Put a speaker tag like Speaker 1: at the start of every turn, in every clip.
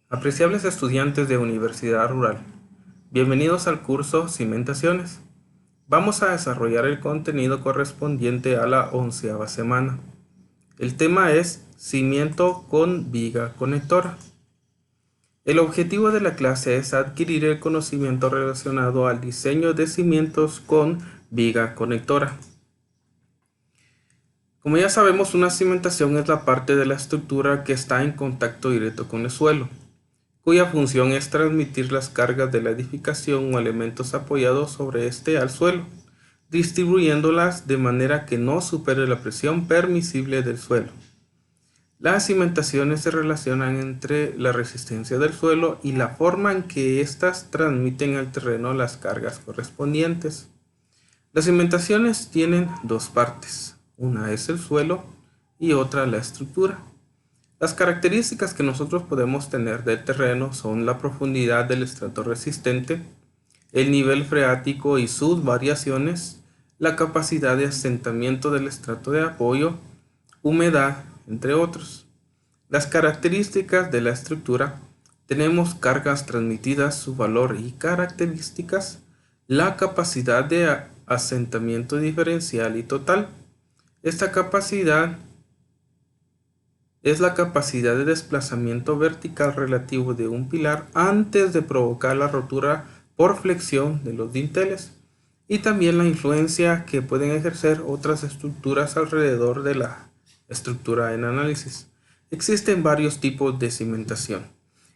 Speaker 1: Apreciables estudiantes de Universidad Rural, bienvenidos al curso Cimentaciones. Vamos a desarrollar el contenido correspondiente a la 11ª semana. El tema es cimiento con viga conectora. El objetivo de la clase es adquirir el conocimiento relacionado al diseño de cimientos con viga conectora. Como ya sabemos, una cimentación es la parte de la estructura que está en contacto directo con el suelo, cuya función es transmitir las cargas de la edificación o elementos apoyados sobre este al suelo, distribuyéndolas de manera que no supere la presión permisible del suelo. Las cimentaciones se relacionan entre la resistencia del suelo y la forma en que éstas transmiten al terreno las cargas correspondientes. Las cimentaciones tienen dos partes, una es el suelo y otra la estructura. Las características que nosotros podemos tener del terreno son la profundidad del estrato resistente, el nivel freático y sus variaciones, la capacidad de asentamiento del estrato de apoyo, humedad, entre otros. Las características de la estructura: tenemos cargas transmitidas, su valor y características, la capacidad de asentamiento diferencial y total. Esta capacidad es la capacidad de desplazamiento vertical relativo de un pilar antes de provocar la rotura por flexión de los dinteles, y también la influencia que pueden ejercer otras estructuras alrededor de la estructura en análisis. Existen varios tipos de cimentación,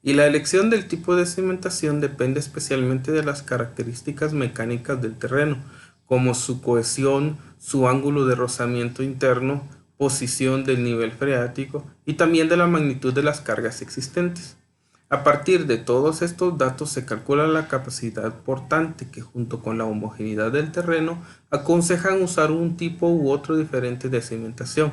Speaker 1: y la elección del tipo de cimentación depende especialmente de las características mecánicas del terreno, como su cohesión, su ángulo de rozamiento interno, posición del nivel freático y también de la magnitud de las cargas existentes. A partir de todos estos datos se calcula la capacidad portante, que junto con la homogeneidad del terreno aconsejan usar un tipo u otro diferente de cimentación.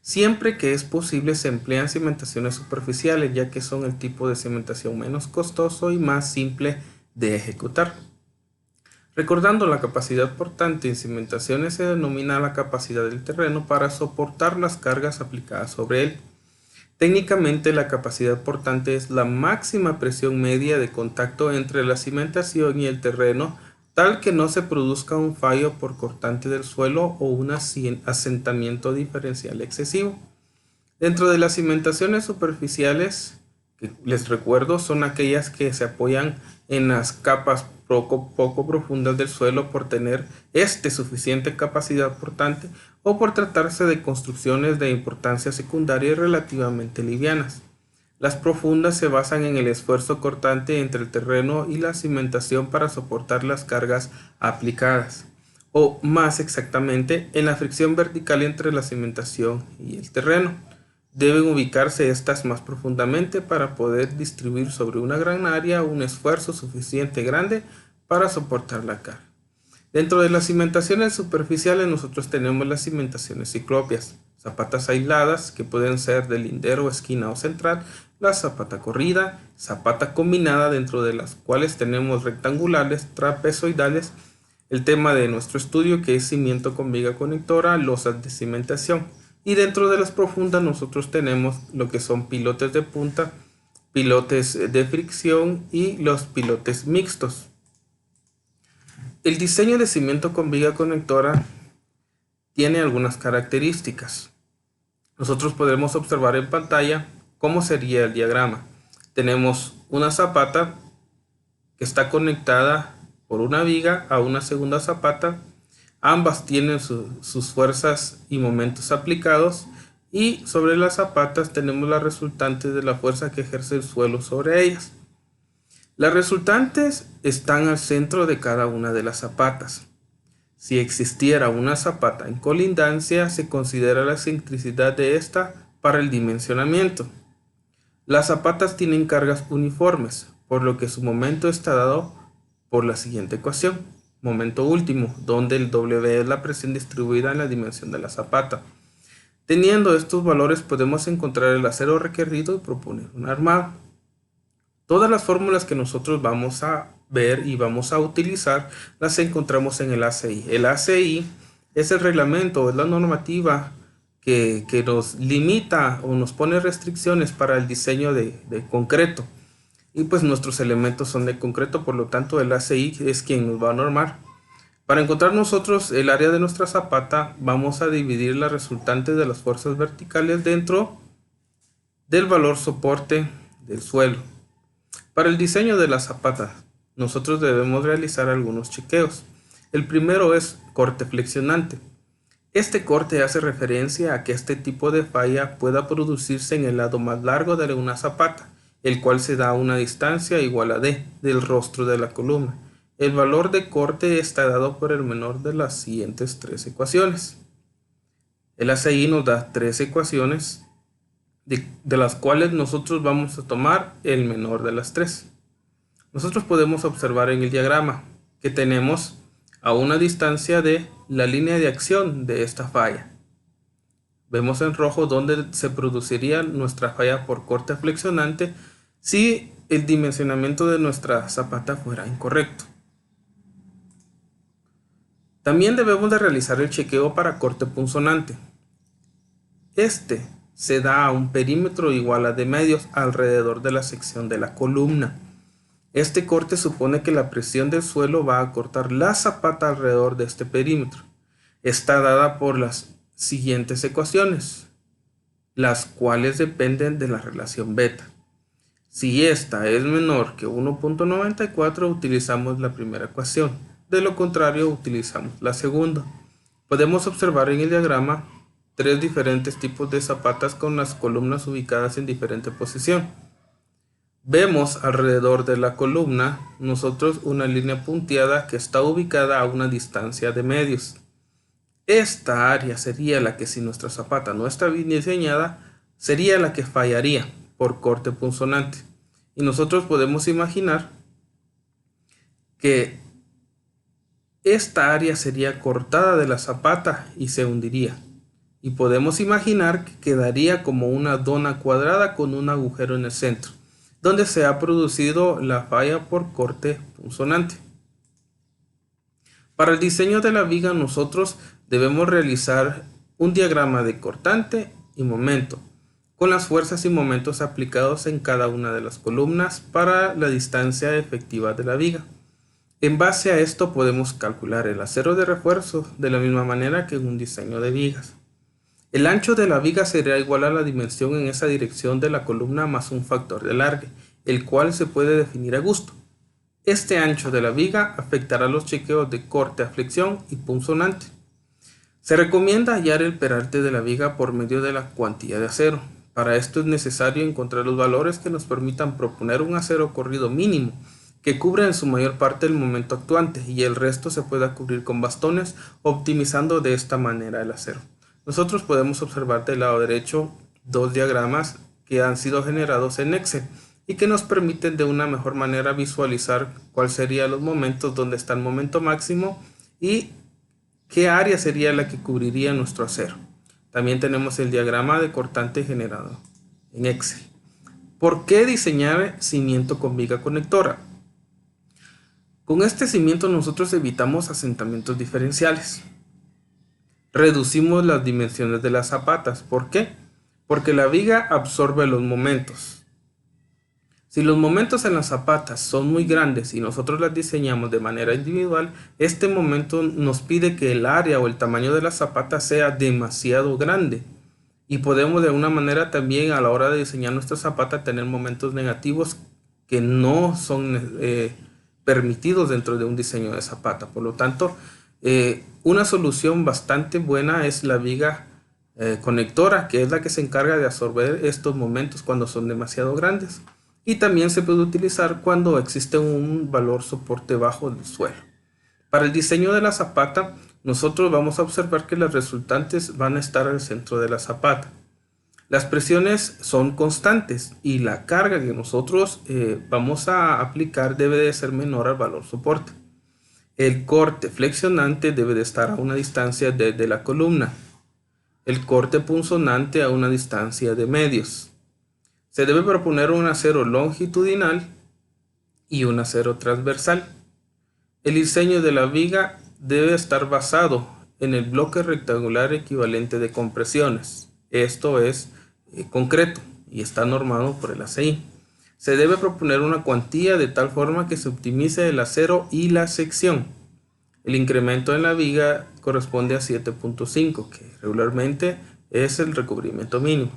Speaker 1: Siempre que es posible se emplean cimentaciones superficiales, ya que son el tipo de cimentación menos costoso y más simple de ejecutar. Recordando, la capacidad portante en cimentaciones se denomina la capacidad del terreno para soportar las cargas aplicadas sobre él. Técnicamente, la capacidad portante es la máxima presión media de contacto entre la cimentación y el terreno, tal que no se produzca un fallo por cortante del suelo o un asentamiento diferencial excesivo. Dentro de las cimentaciones superficiales, que les recuerdo, son aquellas que se apoyan en las capas poco profundas del suelo por tener suficiente capacidad portante o por tratarse de construcciones de importancia secundaria y relativamente livianas. Las profundas se basan en el esfuerzo cortante entre el terreno y la cimentación para soportar las cargas aplicadas, o más exactamente, en la fricción vertical entre la cimentación y el terreno. Deben ubicarse estas más profundamente para poder distribuir sobre una gran área un esfuerzo suficiente grande para soportar la carga. Dentro de las cimentaciones superficiales nosotros tenemos las cimentaciones ciclópeas, zapatas aisladas que pueden ser de lindero, esquina o central, la zapata corrida, zapata combinada, dentro de las cuales tenemos rectangulares, trapezoidales, el tema de nuestro estudio que es cimiento con viga conectora, losas de cimentación. Y dentro de las profundas nosotros tenemos lo que son pilotes de punta, pilotes de fricción y los pilotes mixtos. El diseño de cimiento con viga conectora tiene algunas características. Nosotros podremos observar en pantalla cómo sería el diagrama. Tenemos una zapata que está conectada por una viga a una segunda zapata. Ambas tienen sus fuerzas y momentos aplicados, y sobre las zapatas tenemos las resultantes de la fuerza que ejerce el suelo sobre ellas. Las resultantes están al centro de cada una de las zapatas. Si existiera una zapata en colindancia, se considera la excentricidad de esta para el dimensionamiento. Las zapatas tienen cargas uniformes, por lo que su momento está dado por la siguiente ecuación. Momento último, donde el W es la presión distribuida en la dimensión de la zapata. Teniendo estos valores podemos encontrar el acero requerido y proponer un armado. Todas las fórmulas que nosotros vamos a ver y vamos a utilizar las encontramos en el ACI. El ACI es el reglamento, es la normativa que nos limita o nos pone restricciones para el diseño de concreto. y pues nuestros elementos son de concreto, por lo tanto el ACI es quien nos va a normar. Para encontrar nosotros el área de nuestra zapata, vamos a dividir la resultante de las fuerzas verticales dentro del valor soporte del suelo. Para el diseño de la zapata, nosotros debemos realizar algunos chequeos. El primero es corte flexionante. Este corte hace referencia a que este tipo de falla pueda producirse en el lado más largo de una zapata, el cual se da a una distancia igual a D del rostro de la columna. El valor de corte está dado por el menor de las siguientes tres ecuaciones. El ACI nos da tres ecuaciones de las cuales nosotros vamos a tomar el menor de las tres. Nosotros podemos observar en el diagrama que tenemos a una distancia de la línea de acción de esta falla. Vemos en rojo dónde se produciría nuestra falla por corte flexionante si el dimensionamiento de nuestra zapata fuera incorrecto. También debemos de realizar el chequeo para corte punzonante. Este se da a un perímetro igual a D medios alrededor de la sección de la columna. Este corte supone que la presión del suelo va a cortar la zapata alrededor de este perímetro. Está dada por las siguientes ecuaciones, las cuales dependen de la relación beta. Si esta es menor que 1.94, utilizamos la primera ecuación. De lo contrario, utilizamos la segunda. Podemos observar en el diagrama tres diferentes tipos de zapatas con las columnas ubicadas en diferente posición. Vemos alrededor de la columna nosotros una línea punteada que está ubicada a una distancia de medios. Esta área sería la que, si nuestra zapata no está bien diseñada, sería la que fallaría por corte punzonante. Y nosotros podemos imaginar que esta área sería cortada de la zapata y se hundiría. Y podemos imaginar que quedaría como una dona cuadrada con un agujero en el centro, donde se ha producido la falla por corte punzonante. Para el diseño de la viga nosotros debemos realizar un diagrama de cortante y momento, con las fuerzas y momentos aplicados en cada una de las columnas para la distancia efectiva de la viga. En base a esto podemos calcular el acero de refuerzo de la misma manera que en un diseño de vigas. El ancho de la viga será igual a la dimensión en esa dirección de la columna más un factor de alargue, el cual se puede definir a gusto. Este ancho de la viga afectará los chequeos de corte a flexión y punzonante. Se recomienda hallar el peralte de la viga por medio de la cuantía de acero. Para esto es necesario encontrar los valores que nos permitan proponer un acero corrido mínimo, que cubra en su mayor parte el momento actuante y el resto se pueda cubrir con bastones, optimizando de esta manera el acero. Nosotros podemos observar del lado derecho dos diagramas que han sido generados en Excel y que nos permiten de una mejor manera visualizar cuál serían los momentos donde está el momento máximo y qué área sería la que cubriría nuestro acero. También tenemos el diagrama de cortante generado en Excel. ¿Por qué diseñar cimiento con viga conectora? Con este cimiento nosotros evitamos asentamientos diferenciales. Reducimos las dimensiones de las zapatas. ¿Por qué? Porque la viga absorbe los momentos. Si los momentos en las zapatas son muy grandes y nosotros las diseñamos de manera individual, este momento nos pide que el área o el tamaño de la zapata sea demasiado grande. Y podemos de alguna manera también a la hora de diseñar nuestra zapata tener momentos negativos que no son permitidos dentro de un diseño de zapata. Por lo tanto, una solución bastante buena es la viga conectora, que es la que se encarga de absorber estos momentos cuando son demasiado grandes. Y también se puede utilizar cuando existe un valor soporte bajo del suelo. Para el diseño de la zapata, nosotros vamos a observar que las resultantes van a estar al centro de la zapata. Las presiones son constantes y la carga que nosotros vamos a aplicar debe de ser menor al valor soporte. El corte flexionante debe de estar a una distancia de la columna. El corte punzonante a una distancia de medios. Se debe proponer un acero longitudinal y un acero transversal. El diseño de la viga debe estar basado en el bloque rectangular equivalente de compresiones. Esto es concreto y está normado por el ACI. Se debe proponer una cuantía de tal forma que se optimice el acero y la sección. El incremento en la viga corresponde a 7.5, que regularmente es el recubrimiento mínimo.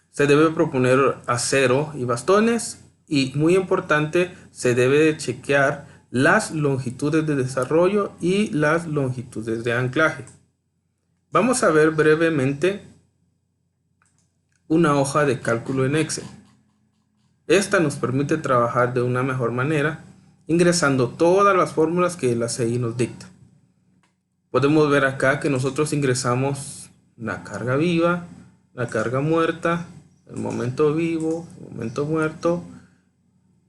Speaker 1: Se debe proponer acero y bastones y, muy importante, se debe de chequear las longitudes de desarrollo y las longitudes de anclaje. Vamos a ver brevemente una hoja de cálculo en Excel. Esta nos permite trabajar de una mejor manera ingresando todas las fórmulas que el ACI nos dicta. Podemos ver acá que nosotros ingresamos la carga viva, la carga muerta, el momento vivo, el momento muerto,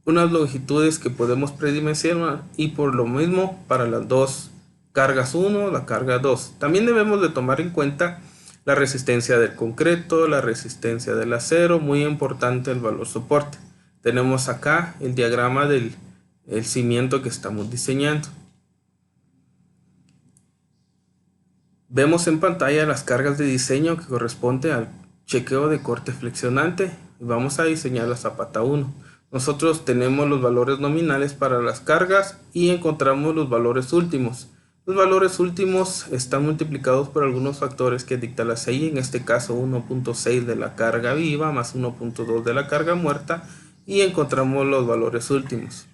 Speaker 1: unas longitudes que podemos predimensionar y por lo mismo para las dos cargas 1, la carga 2. También debemos de tomar en cuenta la resistencia del concreto, la resistencia del acero, muy importante el valor soporte. Tenemos acá el diagrama del cimiento que estamos diseñando. Vemos en pantalla las cargas de diseño que corresponde al chequeo de corte flexionante y vamos a diseñar la zapata 1. Nosotros tenemos los valores nominales para las cargas y encontramos los valores últimos. Los valores últimos están multiplicados por algunos factores que dicta la CI, en este caso 1.6 de la carga viva más 1.2 de la carga muerta, y encontramos los valores últimos.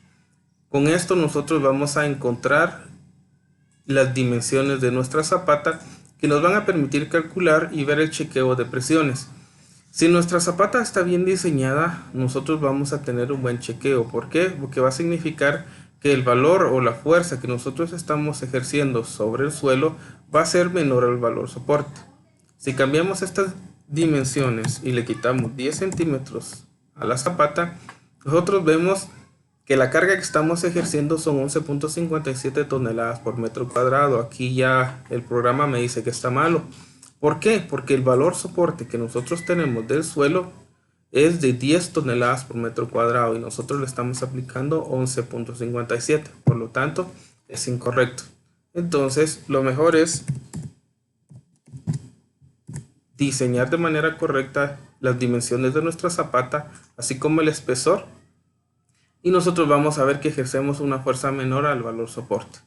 Speaker 1: Con esto nosotros vamos a encontrar las dimensiones de nuestra zapata que nos van a permitir calcular y ver el chequeo de presiones. Si nuestra zapata está bien diseñada, nosotros vamos a tener un buen chequeo. ¿Por qué? Porque va a significar que el valor o la fuerza que nosotros estamos ejerciendo sobre el suelo va a ser menor al valor soporte. Si cambiamos estas dimensiones y le quitamos 10 centímetros a la zapata, nosotros vemos que la carga que estamos ejerciendo son 11.57 toneladas por metro cuadrado. Aquí ya el programa me dice que está malo. ¿Por qué? Porque el valor soporte que nosotros tenemos del suelo es de 10 toneladas por metro cuadrado y nosotros le estamos aplicando 11.57. Por lo tanto, es incorrecto. Entonces, lo mejor es diseñar de manera correcta las dimensiones de nuestra zapata, así como el espesor. Y nosotros vamos a ver que ejercemos una fuerza menor al valor soporte.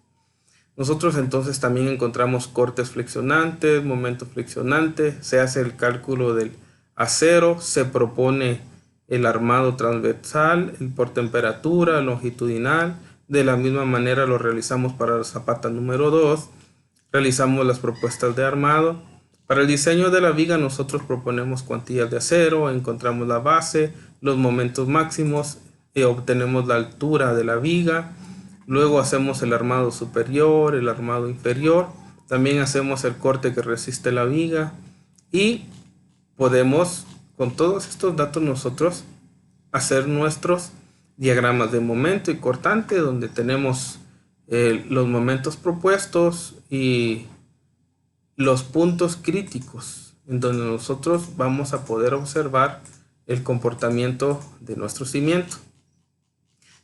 Speaker 1: Nosotros entonces también encontramos cortes flexionantes, momento flexionante, se hace el cálculo del acero, se propone el armado transversal, el por temperatura, longitudinal. De la misma manera lo realizamos para la zapata número 2, realizamos las propuestas de armado. Para el diseño de la viga nosotros proponemos cuantías de acero, encontramos la base, los momentos máximos, obtenemos la altura de la viga. Luego hacemos el armado superior, el armado inferior. También hacemos el corte que resiste la viga. Y podemos, con todos estos datos, nosotros hacer nuestros diagramas de momento y cortante, donde tenemos los momentos propuestos y los puntos críticos, en donde nosotros vamos a poder observar el comportamiento de nuestro cimiento.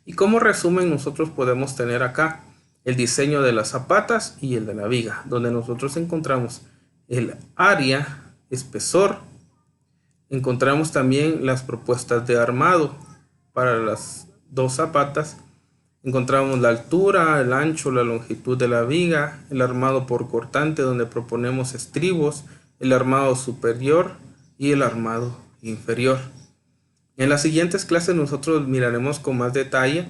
Speaker 1: Y como resumen, nosotros podemos tener acá el diseño de las zapatas y el de la viga, donde nosotros encontramos el área, espesor, encontramos también las propuestas de armado para las dos zapatas, encontramos la altura, el ancho, la longitud de la viga, el armado por cortante, donde proponemos estribos, el armado superior y el armado inferior. En las siguientes clases nosotros miraremos con más detalle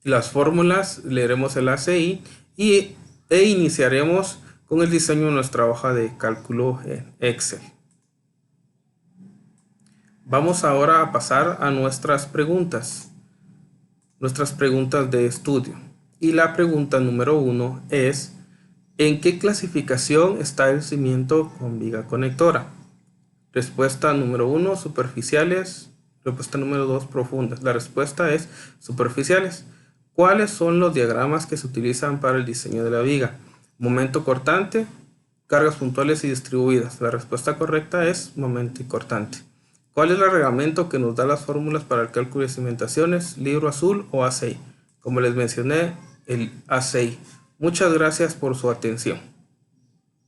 Speaker 1: las fórmulas, leeremos el ACI e iniciaremos con el diseño de nuestra hoja de cálculo en Excel. Vamos ahora a pasar a nuestras preguntas de estudio. Y la pregunta número 1 es: ¿en qué clasificación está el cimiento con viga conectora? Respuesta número 1, superficiales. Respuesta número 2, profundas. La respuesta es superficiales. ¿Cuáles son los diagramas que se utilizan para el diseño de la viga? Momento cortante, cargas puntuales y distribuidas. La respuesta correcta es momento y cortante. ¿Cuál es el reglamento que nos da las fórmulas para el cálculo de cimentaciones? ¿Libro azul o ACI? Como les mencioné, el ACI. Muchas gracias por su atención.